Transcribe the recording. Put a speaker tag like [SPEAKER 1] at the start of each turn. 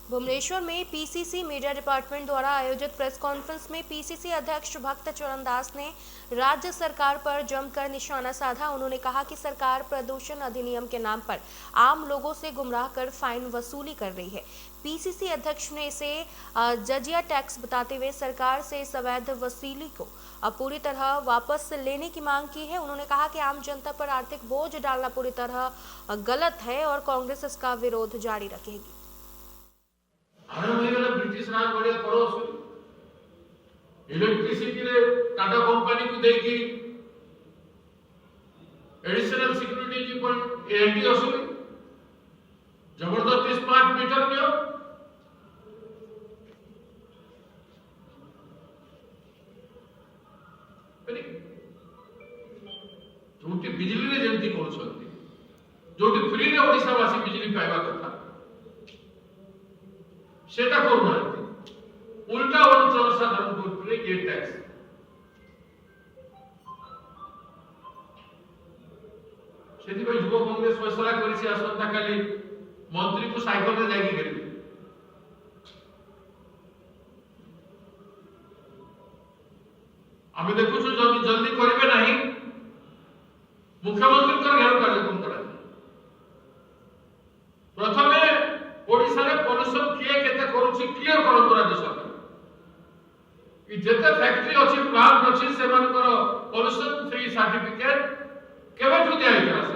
[SPEAKER 1] भुवनेश्वर में PCC media department द्वारा आयोजित प्रेस कॉन्फ्रेंस में पीसीसी अध्यक्ष भक्त चरण दास ने राज्य सरकार पर जमकर निशाना साधा। उन्होंने कहा कि सरकार प्रदूषण अधिनियम के नाम पर आम लोगों से गुमराह कर फाइन वसूली कर रही है। पीसीसी अध्यक्ष ने इसे जजिया टैक्स बताते हुए सरकार से इस अवैध वसूली को पूरी तरह वापस लेने की मांग की है। उन्होंने कहा कि आम जनता पर आर्थिक बोझ डालना पूरी तरह गलत है और कांग्रेस इसका विरोध जारी रखेगी।
[SPEAKER 2] ब्रिटिश राज बढ़िया करो इलेक्ट्रिसिटी रे टाटा कंपनी को देकी एडिशनल सिक्योरिटी की पर एंटी वसूली जबरदस्ती स्मार्ट मीटर दियो जोटी बिजली रे जेंती करछंती जोटी फ्री रे ओडिसा वासी बिजली पाइबा कथा सेटा करू नांती उल्टा जनसाधारण को ये टैक्स सेति भाई युवा कांग्रेस फैसला करिछि आसंता काली मंत्री को साइकिल रे जागी गेली आमे देखु छु जल्दी जल्दी करिवे नाही मुख्यमंत्री कर घेर कार्यक्रम करा प्रथमे ओडिसा रे पॉल्यूशन किए केते करूछि क्लियर करंतु राज्य सरकार कि जेते फैक्ट्री अछि प्लांट अछि से मानकर पॉल्यूशन फ्री सर्टिफिकेट केबे ठु दिया गेला